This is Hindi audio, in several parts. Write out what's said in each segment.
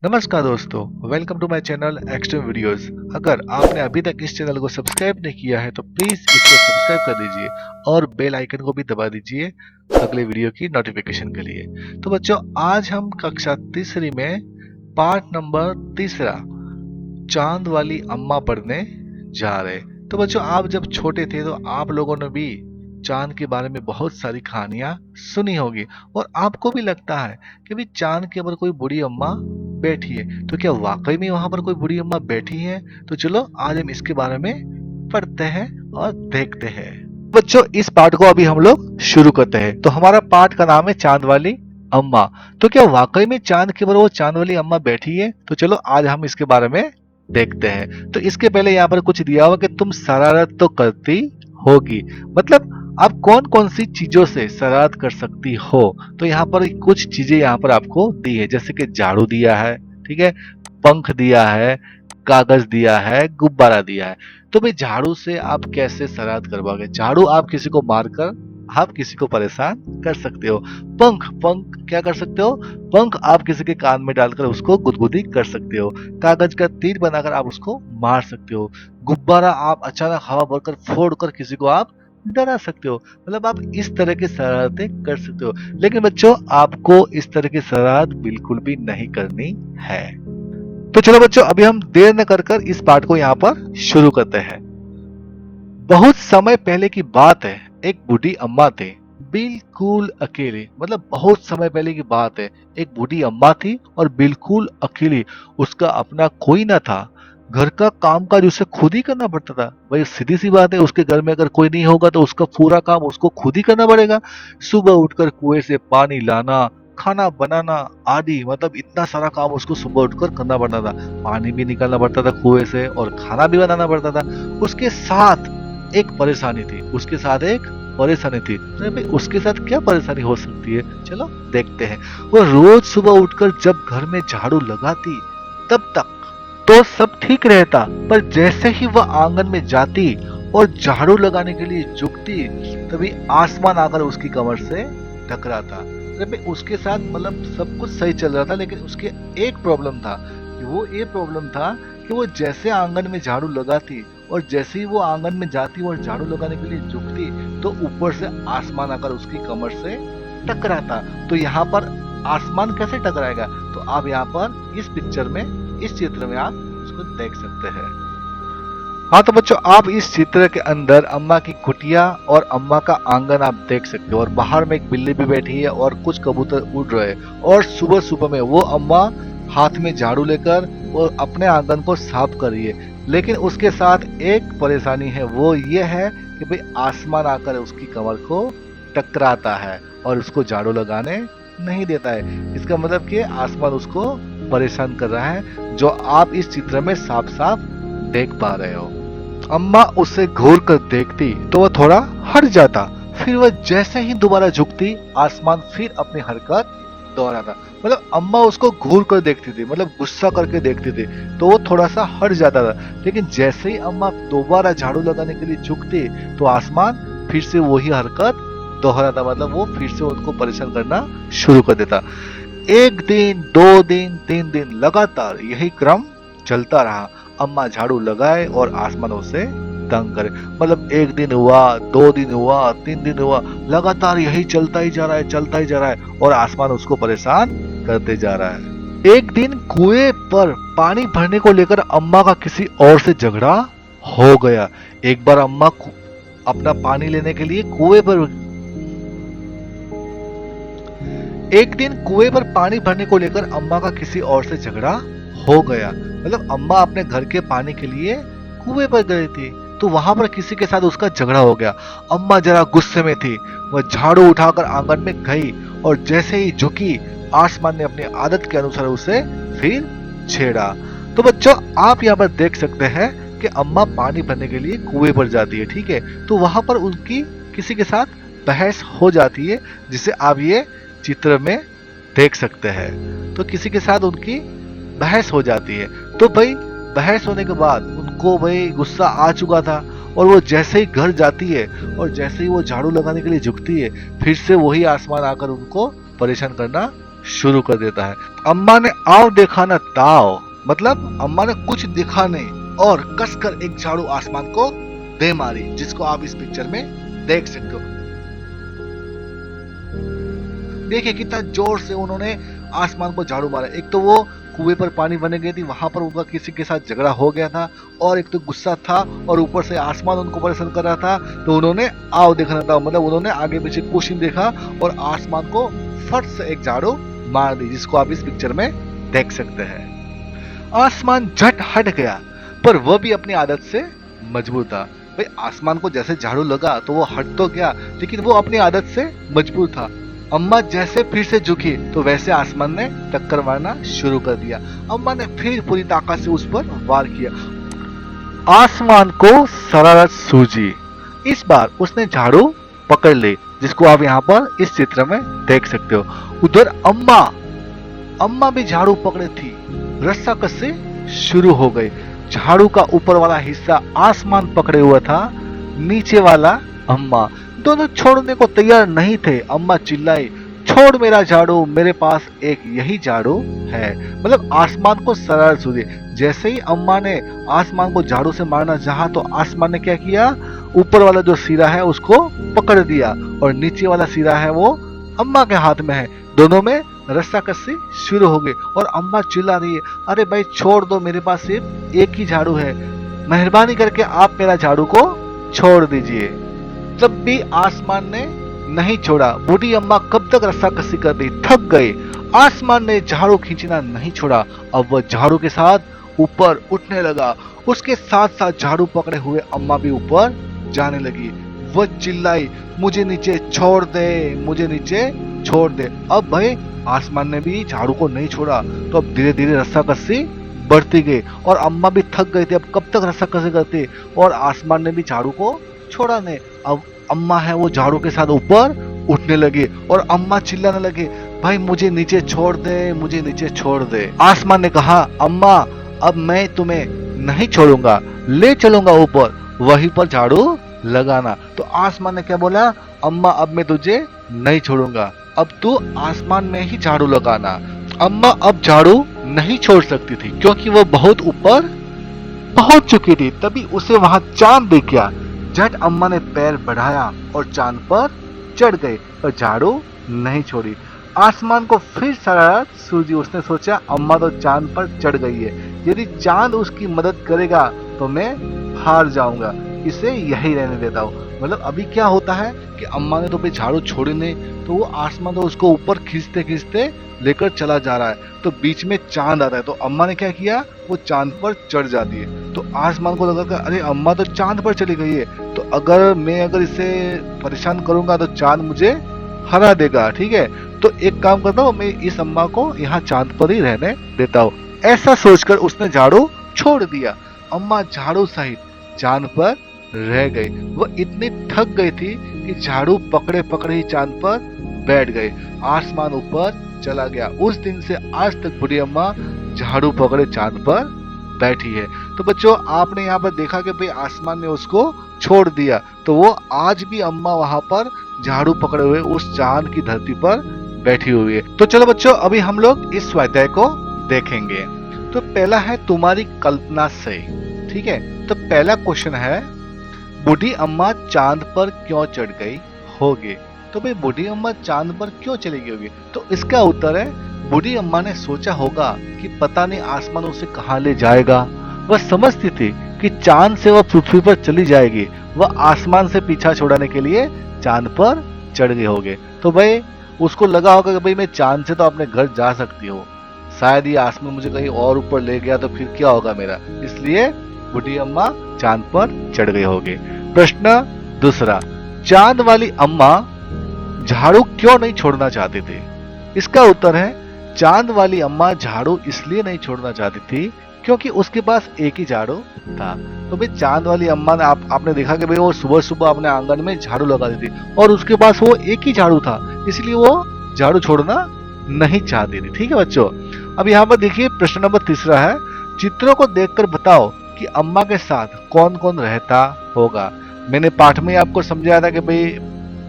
नमस्कार दोस्तों, welcome to my channel extreme videos. अगर आपने अभी तक इस चैनल को सब्सक्राइब नहीं किया है तो प्लीज इसको सब्सक्राइब कर दीजिए और बेल आइकन को भी दबा दीजिए अगले वीडियो की नोटिफिकेशन के लिए। तो बच्चों, आज हम कक्षा तीसरी में पार्ट नंबर तीसरा चांद वाली अम्मा पढ़ने जा रहे हैं। तो बच्चों, आप जब छोटे थे तो आप लोगों ने भी चांद के बारे में बहुत सारी कहानियां सुनी होगी और आपको भी लगता है कि भी चांद के ऊपर कोई बुरी अम्मा बैठी है। तो क्या वाकई में वहां पर कोई बुरी अम्मा बैठी है? तो चलो आज हम इसके बारे में पढ़ते हैं और देखते हैं। बच्चों, इस पाठ को अभी हम लोग शुरू करते हैं। तो हमारा पाठ का नाम है चांद वाली अम्मा। तो क्या वाकई में चांद के ऊपर वो चांद वाली अम्मा बैठी है? तो चलो आज हम इसके बारे में देखते हैं। तो इसके पहले यहाँ पर कुछ दिया हुआ कि तुम शरारत तो करती होगी, मतलब आप कौन कौन सी चीजों से शरारत कर सकती हो। तो यहाँ पर कुछ चीजें यहाँ पर आपको दी है, जैसे कि झाड़ू दिया है, ठीक है, पंख दिया है, कागज दिया है, गुब्बारा दिया है। तो भाई झाड़ू से आप कैसे शरारत करवाओगे? झाड़ू आप किसी को मारकर आप किसी को परेशान कर सकते हो। पंख पंख क्या कर सकते हो? पंख आप किसी के कान में डालकर उसको गुदगुदी कर सकते हो। कागज का तीर बनाकर आप उसको मार सकते हो। गुब्बारा आप अचानक हवा भरकर फोड़कर किसी को आप डरा सकते हो। मतलब आप इस तरह की शरारतें कर सकते हो। लेकिन बच्चों, आपको इस तरह की शरारत बिल्कुल भी नहीं करनी है। तो चलो बच्चों, अभी हम देर न कर इस पाठ को यहाँ पर शुरू करते हैं। बहुत समय पहले की बात है, एक बूढ़ी अम्मा थी, बिल्कुल अकेली। मतलब बहुत समय पहले की बात है, एक बूढ़ी अम्मा थी और बिल्कुल अकेली। उसका अपना कोई ना था। घर का कामकाज उसे खुद ही करना पड़ता था। भाई सीधी सी बात है, उसके घर में अगर कोई नहीं होगा तो उसका पूरा काम उसको खुद ही करना पड़ेगा। सुबह उठकर कुएं से पानी लाना, खाना बनाना आदि, मतलब इतना सारा काम उसको सुबह उठकर करना पड़ता था। पानी भी निकालना पड़ता था कुएं से और खाना भी बनाना पड़ता था। उसके साथ एक परेशानी थी, उसके साथ एक परेशानी थी। अरे भाई, उसके साथ क्या परेशानी हो सकती है? चलो देखते हैं। वो रोज सुबह उठकर जब घर में झाड़ू लगाती तब तक तो सब ठीक रहता, पर जैसे ही वह आंगन में जाती और झाड़ू लगाने के लिए झुकती तभी आसमान आकर उसकी कमर से टकराता। अरे भाई, उसके साथ मतलब सब कुछ सही चल रहा था, लेकिन उसके एक प्रॉब्लम था। वो ये प्रॉब्लम था कि वो जैसे आंगन में झाड़ू लगाती और जैसे ही वो आंगन में जाती और झाड़ू लगाने के लिए झुकती तो ऊपर से आसमान आकर उसकी कमर से टकराता। तो यहाँ पर आसमान कैसे टकराएगा? तो आप यहाँ पर इस पिक्चर में, इस चित्र में आप उसको देख सकते हैं। हाँ तो बच्चों, आप इस चित्र के अंदर अम्मा की कुटिया और अम्मा का आंगन आप देख सकते हो और बाहर में एक बिल्ली भी बैठी है और कुछ कबूतर उड़ रहे हैं। और सुबह सुबह में वो अम्मा हाथ में झाड़ू लेकर वो अपने आंगन को साफ कर रही है। लेकिन उसके साथ एक परेशानी है, वो ये है कि भाई आसमान आकर उसकी कमर को टकराता है और उसको झाड़ू लगाने नहीं देता है। इसका मतलब कि आसमान उसको परेशान कर रहा है, जो आप इस चित्र में साफ साफ देख पा रहे हो। अम्मा उसे घूर कर देखती तो वह थोड़ा हट जाता, फिर वह जैसे ही दोबारा झुकती आसमान फिर अपनी हरकत दोहराता। मतलब अम्मा उसको घूर कर देखती थी, मतलब गुस्सा करके देखती थी, तो वो थोड़ा सा हट जाता था। लेकिन जैसे ही अम्मा दोबारा झाड़ू लगाने के लिए झुकती तो आसमान फिर से वही हरकत दोहराता, मतलब वो फिर से उनको परेशान करना शुरू कर देता। एक दिन, दो दिन, 3 दिन लगातार यही क्रम चलता रहा। अम्मा झाड़ू लगाए और आसमान उसे तंग करे। मतलब 1 दिन हुआ, 2 दिन हुआ, 3 दिन हुआ, लगातार यही चलता ही जा रहा है, चलता ही जा रहा है और आसमान उसको परेशान करते जा रहा है। एक दिन कुएं पर पानी भरने को लेकर अम्मा का किसी और से झगड़ा हो गया। एक बार अम्मा अपना पानी लेने के लिए एक दिन कुएं पर पानी भरने को लेकर अम्मा का किसी और से झगड़ा हो गया। मतलब अम्मा अपने घर के पानी के लिए कुएं पर गई थी, तो वहां पर किसी के साथ उसका झगड़ा हो गया। अम्मा जरा गुस्से में थी। वह झाड़ू उठाकर आंगन में गई और जैसे ही झुकी आसमान ने अपनी आदत के अनुसार उसे फिर छेड़ा। तो बच्चों, आप यहाँ पर देख सकते हैं कि अम्मा पानी भरने के लिए कुएं पर जाती है, ठीक है। तो वहां पर उनकी किसी के साथ बहस हो जाती है, जिसे आप ये चित्र में देख सकते हैं। तो किसी के साथ उनकी बहस हो जाती है। तो भाई बहस होने के बाद उनको भाई गुस्सा आ चुका था और वो जैसे ही घर जाती है और जैसे ही वो झाड़ू लगाने के लिए झुकती है फिर से वही आसमान आकर उनको परेशान करना शुरू कर देता है। अम्मा ने आओ देखा न ताओ, मतलब अम्मा ने कुछ देखा नहीं और कसकर एक झाड़ू आसमान को दे मारी, जिसको आप इस पिक्चर में देख सकते हो। देखिए कितना जोर से उन्होंने आसमान को झाड़ू मारा। एक तो वो कुएं पर पानी भरने गई थी, वहां पर उनका किसी के साथ झगड़ा हो गया था और एक तो गुस्सा था और ऊपर से आसमान उनको परेशान कर रहा था, तो उन्होंने आओ देखना था, मतलब उन्होंने आगे पीछे कुछ नहीं देखा और आसमान को फट से एक झाड़ू मार दी, जिसको आप इस पिक्चर में देख सकते हैं। आसमान झट हट गया, पर वह भी अपनी आदत से मजबूर था। भाई आसमान को जैसे झाड़ू लगा तो वो हट तो गया, लेकिन वो अपनी आदत से मजबूर था। अम्मा जैसे फिर से झुकी तो वैसे आसमान ने टक्कर मारना शुरू कर दिया। अम्मा ने फिर पूरी ताकत से उस पर वार किया। आसमान को शरारत सूझी। इस बार उसने झाड़ू पकड़ ली, जिसको आप यहाँ पर इस चित्र में देख सकते हो। उधर अम्मा भी झाड़ू पकड़े थी। रस्साकसी शुरू हो गई। झाड़ू का ऊपर वाला हिस्सा आसमान पकड़े हुआ था, नीचे वाला अम्मा। दोनों छोड़ने को तैयार नहीं थे। अम्मा चिल्लाई, छोड़ मेरा झाड़ू, मेरे पास एक यही झाड़ू है। मतलब आसमान को शरारत सूझी। जैसे ही अम्मा ने आसमान को झाड़ू से मारना चाहा तो आसमान ने क्या किया, ऊपर वाला जो सिरा है उसको पकड़ दिया और नीचे वाला सिरा है वो अम्मा के हाथ में है। दोनों में रस्साकसी शुरू हो गई और अम्मा चिल्ला रही है, अरे भाई छोड़ दो, मेरे पास सिर्फ एक ही झाड़ू है, मेहरबानी करके आप मेरा झाड़ू को छोड़ दीजिए। तब भी आसमान ने नहीं छोड़ा। बूढ़ी अम्मा कब तक रस्साकसी कर दी, थक गई। आसमान ने झाड़ू खींचना नहीं छोड़ा। अब वह झाड़ू के साथ ऊपर उठने लगा। उसके साथ साथ झाड़ू पकड़े हुए अम्मा भी ऊपर जाने लगी। वह चिल्लाई, मुझे नीचे छोड़ दे, मुझे नीचे छोड़ दे। अब भाई आसमान ने भी झाड़ू को नहीं छोड़ा, तो अब धीरे धीरे रस्साकसी बढ़ती गई और अम्मा भी थक गई थी। अब कब तक रस्साकसी करती, और आसमान ने भी झाड़ू को छोड़ा नहीं। अब अम्मा है वो झाड़ू के साथ ऊपर उठने लगी और अम्मा चिल्लाने लगी, भाई मुझे नीचे छोड़ दे, मुझे नीचे छोड़ दे। आसमान ने कहा, अम्मा अब मैं तुम्हें नहीं छोड़ूंगा, ले चलूंगा ऊपर, वहीं पर झाड़ू लगाना। तो आसमान ने क्या बोला, अम्मा अब मैं तुझे नहीं छोड़ूंगा, अब तू आसमान में ही झाड़ू लगाना। अम्मा अब झाड़ू नहीं छोड़ सकती थी क्योंकि वो बहुत ऊपर पहुंच चुकी थी। तभी उसे वहां चांद दिख गया। झट अम्मा ने पैर बढ़ाया और चांद पर चढ़ गए, पर झाड़ू नहीं छोड़ी। आसमान को फिर शरारत सूझी। उसने सोचा, अम्मा तो चांद पर चढ़ गई है, यदि चांद उसकी मदद करेगा तो मैं हार जाऊंगा, इसे यही रहने देता हूँ। मतलब अभी क्या होता है कि अम्मा ने तो भाई झाड़ू छोड़ी नहीं, तो वो आसमान तो उसको ऊपर खींचते खींचते लेकर चला जा रहा है, तो बीच में चांद आता है। तो अम्मा ने क्या किया, वो चांद पर चढ़ जाती है। तो आसमान को लगा कि अरे अम्मा तो चांद पर चली गई है, तो अगर इसे परेशान करूंगा तो चांद मुझे हरा देगा। ठीक है, तो एक काम करता हूँ, मैं इस अम्मा को यहाँ चांद पर ही रहने देता हूँ। ऐसा सोचकर उसने झाड़ू छोड़ दिया। अम्मा झाड़ू सहित चांद पर रह गई। वह इतनी थक गई थी कि झाड़ू पकड़े पकड़े ही चांद पर बैठ गई। आसमान ऊपर चला गया। उस दिन से आज तक बूढ़ी अम्मा झाड़ू पकड़े चांद पर बैठी है। तो बच्चों आपने यहाँ पर देखा कि भाई आसमान ने उसको छोड़ दिया, तो वो आज भी अम्मा वहां पर झाड़ू पकड़े हुए उस चांद की धरती पर बैठी हुई है। तो चलो बच्चों अभी हम लोग इस स्वाध्याय को देखेंगे। तो पहला है तुम्हारी कल्पना से। ठीक है, तो पहला क्वेश्चन है, बूढ़ी अम्मा चांद पर क्यों चढ़ गई होगी। तो भाई बूढ़ी अम्मा चांद पर क्यों चली गई होगी, तो इसका उत्तर है, बूढ़ी अम्मा ने सोचा होगा कि पता नहीं आसमान उसे कहाँ ले जाएगा। वह समझती थी कि चांद से वह पृथ्वी पर चली जाएगी। वह आसमान से पीछा छुड़ाने के लिए चांद पर चढ़ गए होंगे। तो भाई उसको लगा होगा कि भाई मैं चांद से तो अपने घर जा सकती हूँ, शायद ये आसमान मुझे कहीं और ऊपर ले गया तो फिर क्या होगा मेरा, इसलिए बूढ़ी अम्मा चांद पर चढ़ गए होंगे। प्रश्न दूसरा, चांद वाली अम्मा झाड़ू क्यों नहीं छोड़ना चाहती थी। इसका उत्तर है, चांद वाली अम्मा झाड़ू इसलिए नहीं छोड़ना चाहती थी क्योंकि उसके पास एक ही झाड़ू था। तो भाई चांद वाली अम्मा ने आपने देखा कि भाई वो सुबह सुबह अपने आंगन में झाड़ू लगाती थी और उसके पास वो एक ही झाड़ू था, इसलिए वो झाड़ू छोड़ना नहीं चाहती थी। ठीक है बच्चों, अब यहाँ पर देखिए प्रश्न नंबर तीसरा है, चित्रों को देखकर बताओ कि अम्मा के साथ कौन कौन रहता होगा। मैंने पाठ में आपको समझाया था कि भाई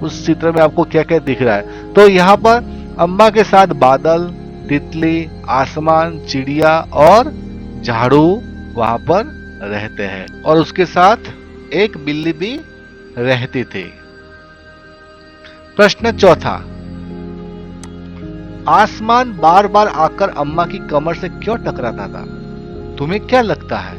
उस चित्र में आपको क्या क्या दिख रहा है। तो यहाँ पर अम्मा के साथ बादल, तितली, आसमान, चिड़िया और झाड़ू वहां पर रहते हैं और उसके साथ एक बिल्ली भी रहती थी। प्रश्न चौथा, आसमान बार बार आकर अम्मा की कमर से क्यों टकराता था? तुम्हें क्या लगता है?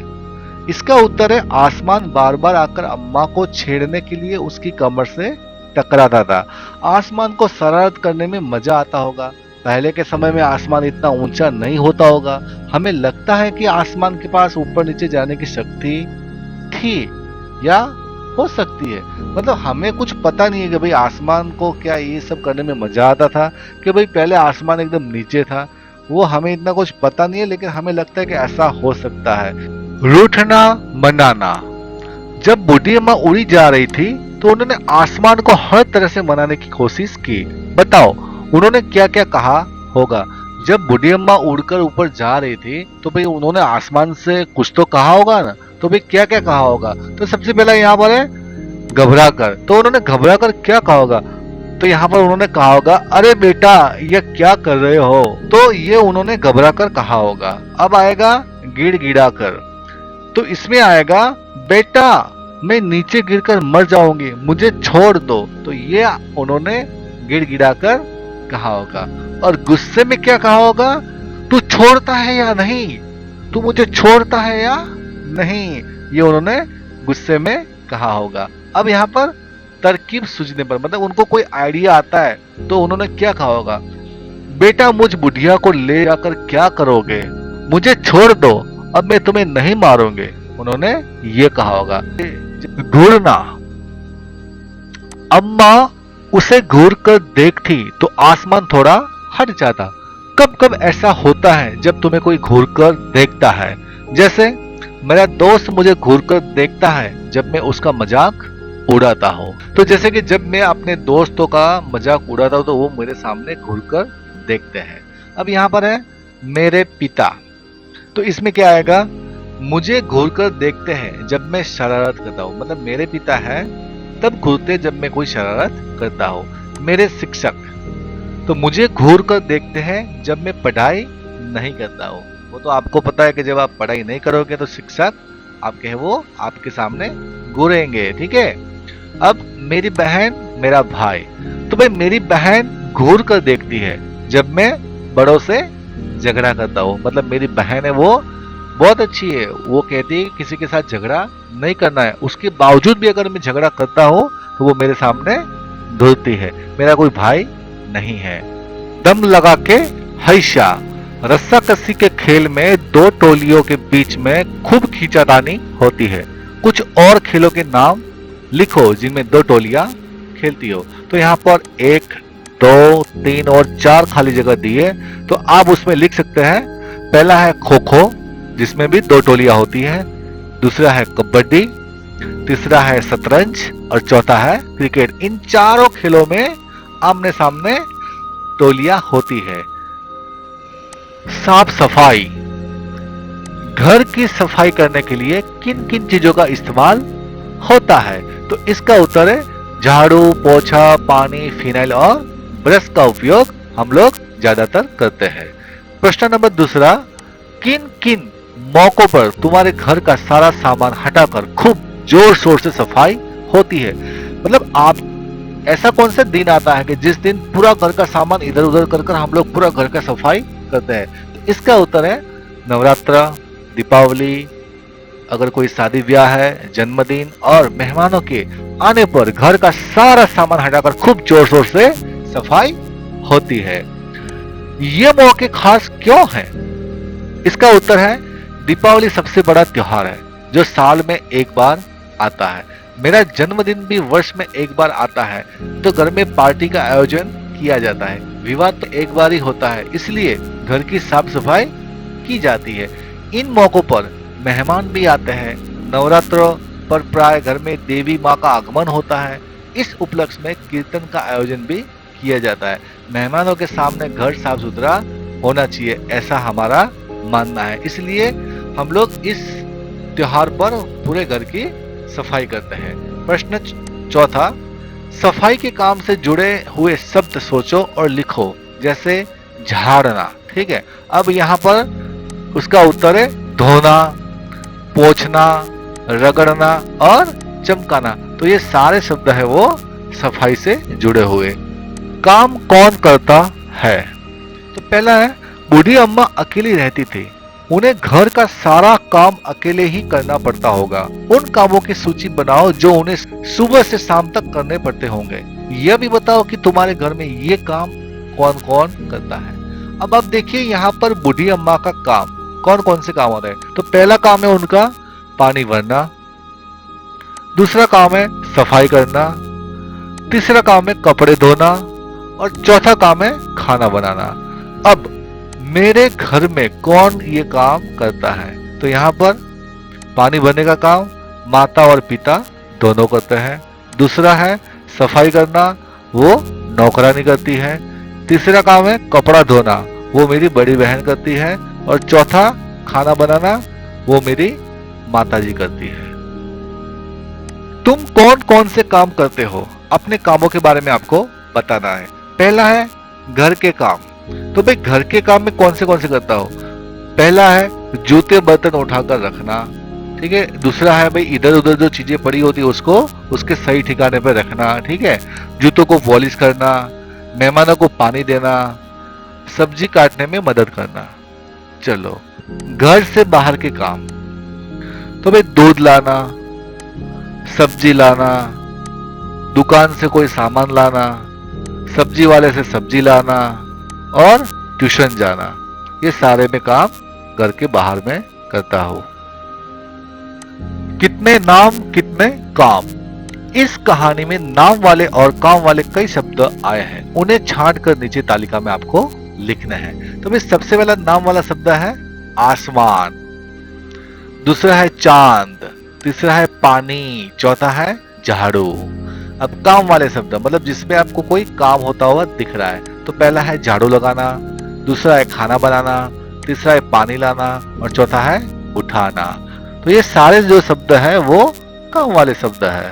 इसका उत्तर है आसमान बार बार आकर अम्मा को छेड़ने के लिए उसकी कमर से टकराता था। आसमान को शरारत करने में मजा आता होगा। पहले के समय में आसमान इतना ऊंचा नहीं होता होगा। हमें लगता है कि आसमान के पास ऊपर नीचे जाने की शक्ति थी या हो सकती है। मतलब हमें कुछ पता नहीं है कि भाई आसमान को क्या ये सब करने में मजा आता था कि भाई पहले आसमान एकदम नीचे था, वो हमें इतना कुछ पता नहीं है, लेकिन हमें लगता है कि ऐसा हो सकता है। रूठना मनाना, जब बूढ़ी अम्मा उड़ी जा रही थी तो उन्होंने आसमान को हर तरह से मनाने की कोशिश की। बताओ उन्होंने क्या क्या कहा होगा? जब बूढ़ी अम्मा उड़कर ऊपर जा रही थी तो भाई उन्होंने आसमान से कुछ तो कहा होगा ना, तो भाई क्या क्या कहा होगा? तो सबसे पहला यहाँ पर है घबरा कर। तो उन्होंने घबरा कर क्या कहा होगा? तो यहाँ पर उन्होंने कहा होगा अरे बेटा ये क्या कर रहे हो। तो ये उन्होंने घबरा कर कहा होगा। अब आएगा गिड़गिड़ा कर। तो इसमें आएगा बेटा मैं नीचे गिरकर मर जाऊंगी, मुझे छोड़ दो। तो ये उन्होंने गिड़गिड़ा कर कहा होगा। और गुस्से में क्या कहा होगा? तू छोड़ता है या नहीं, तू मुझे छोड़ता है या नहीं, ये उन्होंने गुस्से में कहा होगा। अब यहाँ पर तरकीब सूझने पर, मतलब उनको कोई आइडिया आता है तो उन्होंने क्या कहा होगा? बेटा मुझ बुढ़िया को ले जाकर क्या करोगे, मुझे छोड़ दो, अब मैं तुम्हें नहीं मारूंगे, उन्होंने ये कहा होगा। घूरना, अम्मा उसे घूर कर देखती तो आसमान थोड़ा हट जाता। कब कब ऐसा होता है जब तुम्हें कोई घूर कर देखता है? जैसे मेरा दोस्त मुझे घूर कर देखता है जब मैं उसका मजाक उड़ाता हूँ। तो जैसे कि जब मैं अपने दोस्तों का मजाक उड़ाता हूँ तो वो मेरे सामने घूर कर देखते हैं। अब यहाँ पर है मेरे पिता। तो इसमें क्या आएगा? मुझे घूर कर देखते हैं जब मैं शरारत करता हूँ। मतलब मेरे पिता है तब घूरते जब मैं कोई शरारत करता हूँ। मेरे शिक्षक, तो मुझे घूर कर देखते हैं जब मैं पढ़ाई नहीं करता हूँ। वो तो आपको पता है कि जब आप पढ़ाई नहीं करोगे तो शिक्षक आपके हैं वो आपके सामने घूरेंगे। ठीक है। अब मेरी बहन मेरा भाई, तो भाई मेरी बहन घूर कर देखती है जब मैं बड़ों से झगड़ा करता हूँ। मतलब मेरी बहन है वो बहुत अच्छी है, वो कहती है किसी के साथ झगड़ा नहीं करना है, उसके बावजूद भी अगर मैं झगड़ा करता हूँ तो वो मेरे सामने घूरती है। मेरा कोई भाई नहीं है। दम लगा के हईशा, रस्सा कस्सी के खेल में दो टोलियों के बीच में खूब खींचातानी होती है। कुछ और खेलों के नाम लिखो जिनमें दो टोलियां खेलती हो। तो यहाँ पर 1, 2, 3 और 4 खाली जगह दी है, तो आप उसमें लिख सकते हैं। पहला है खो खो जिसमें भी दो टोलियां होती है, दूसरा है कबड्डी, तीसरा है शतरंज और चौथा है क्रिकेट। इन चारों खेलों में आमने सामने टोलियां होती है। साफ सफाई, घर की सफाई करने के लिए किन किन चीजों का इस्तेमाल होता है? तो इसका उत्तर है झाड़ू, पोछा, पानी, फिनाइल और ब्रश का उपयोग हम लोग ज्यादातर करते हैं। प्रश्न नंबर दूसरा, किन किन मौकों पर तुम्हारे घर का सारा सामान हटाकर खूब जोर शोर से सफाई होती है? मतलब आप ऐसा कौन सा दिन आता है कि जिस दिन पूरा घर का सामान इधर उधर कर हम लोग पूरा घर का सफाई करते हैं? तो इसका उत्तर है नवरात्र, दीपावली, अगर कोई शादी ब्याह है, जन्मदिन और मेहमानों के आने पर घर का सारा सामान हटाकर खूब जोर शोर से सफाई होती है। ये मौके खास क्यों हैं? इसका उत्तर है दीपावली सबसे बड़ा त्योहार है जो साल में एक बार आता है। मेरा जन्मदिन भी वर्ष में एक बार आता है, तो घर में पार्टी का आयोजन किया जाता है। विवाह तो एक बार ही होता है, इसलिए घर की साफ सफाई की जाती है। इन मौकों पर मेहमान भी आते हैं। नवरात्र पर प्राय घर में देवी माँ का आगमन होता है। इस उपलक्ष्य में कीर्तन का आयोजन भी किया जाता है। मेहमानों के सामने घर साफ सुथरा होना चाहिए, ऐसा हमारा मानना है। इसलिए हम लोग इस त्योहार पर पूरे घर की सफाई करते हैं। प्रश्न चौथा, सफाई के काम से जुड़े हुए शब्द सोचो और लिखो। जैसे झाड़ना। ठीक है, अब यहाँ पर उसका उत्तर है धोना, पोंछना, रगड़ना और चमकाना। तो ये सारे शब्द है वो सफाई से जुड़े हुए। काम कौन करता है? तो पहला है बूढ़ी अम्मा अकेली रहती थी, उन्हें घर का सारा काम अकेले ही करना पड़ता होगा। उन कामों की सूची बनाओ जो उन्हें सुबह से शाम तक करने पड़ते होंगे। यह भी बताओ कि तुम्हारे घर में ये काम कौन कौन करता है। अब आप देखिए यहाँ पर बूढ़ी अम्मा का काम कौन कौन से काम होते हैं। तो पहला काम है उनका पानी भरना, दूसरा काम है सफाई करना, तीसरा काम है कपड़े धोना और चौथा काम है खाना बनाना। अब मेरे घर में कौन ये काम करता है? तो यहाँ पर पानी भरने का काम माता और पिता दोनों करते हैं, दूसरा है सफाई करना, वो नौकरानी करती है, तीसरा काम है कपड़ा धोना, वो मेरी बड़ी बहन करती है और चौथा खाना बनाना, वो मेरी माताजी करती है। तुम कौन कौन से काम करते हो? अपने कामों के बारे में आपको बताना है। पहला है घर के काम। तो भाई घर के काम में कौन से करता हो? पहला है जूते बर्तन उठाकर रखना। ठीक है, दूसरा है भाई इधर उधर जो चीजें पड़ी होती है उसको उसके सही ठिकाने पर रखना। ठीक है, जूतों को पॉलिश करना, मेहमानों को पानी देना, सब्जी काटने में मदद करना। चलो घर से बाहर के काम। तो भाई दूध लाना, सब्जी लाना, दुकान से कोई सामान लाना, सब्जी वाले से सब्जी लाना और ट्यूशन जाना, ये सारे में काम घर के बाहर में करता हूं। कितने नाम कितने काम। इस कहानी में नाम वाले और काम वाले कई शब्द आए हैं, उन्हें छांट कर नीचे तालिका में आपको लिखना है। तो भाई सबसे पहला नाम वाला शब्द है आसमान, दूसरा है चांद, तीसरा है पानी, चौथा है झाड़ू। अब काम वाले शब्द मतलब जिसमें आपको कोई काम होता हुआ दिख रहा है। तो पहला है झाड़ू लगाना, दूसरा है खाना बनाना, तीसरा है पानी लाना और चौथा है उठाना। तो ये सारे जो शब्द है वो काम वाले शब्द है।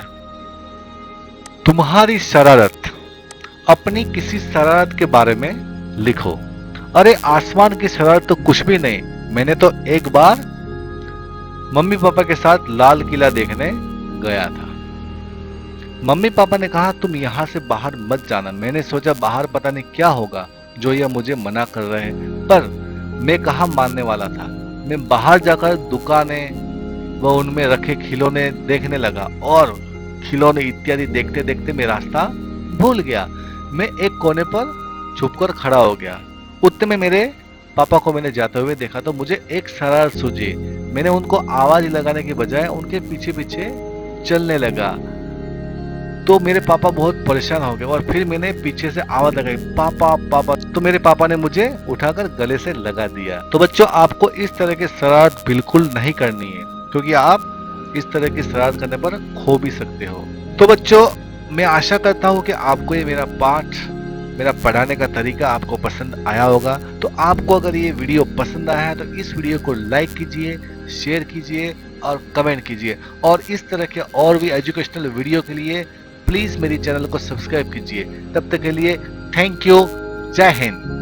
तुम्हारी शरारत। अपनी किसी शरारत के बारे में लिखो। अरे आसमान की शरारत तो कुछ भी नहीं, मैंने तो एक बार मम्मी पापा के साथ लाल किला देखने गया था। मम्मी पापा ने कहा तुम यहाँ से बाहर मत जाना। मैंने सोचा बाहर पता नहीं क्या होगा जो यह मुझे मना कर रहे हैं, पर मैं कहाँ मानने वाला था। मैं बाहर जाकर दुकानें व उनमें रखे खिलौने देखने लगा और खिलौने इत्यादि देखते देखते मैं रास्ता भूल गया। मैं एक कोने पर छुपकर खड़ा हो गया। उतने में मेरे पापा को मैंने जाते हुए देखा तो मुझे एक शरारत सूझी। मैंने उनको आवाज लगाने के बजाय उनके पीछे पीछे चलने लगा। तो मेरे पापा बहुत परेशान हो गए और फिर मैंने पीछे से आवाज लगाई, पापा पापा। तो मेरे पापा ने मुझे उठाकर गले से लगा दिया। तो बच्चों आपको इस तरह की शरारत बिल्कुल नहीं करनी है, क्योंकि आप इस तरह की शरारत करने पर खो भी सकते हो। तो बच्चों मैं आशा करता हूँ कि आपको ये मेरा पाठ, मेरा पढ़ाने का तरीका आपको पसंद आया होगा। तो आपको अगर ये वीडियो पसंद आया है तो इस वीडियो को लाइक कीजिए, शेयर कीजिए और कमेंट कीजिए। और इस तरह के और भी एजुकेशनल वीडियो के लिए प्लीज मेरी चैनल को सब्सक्राइब कीजिए। तब तक के लिए थैंक यू। जय हिंद।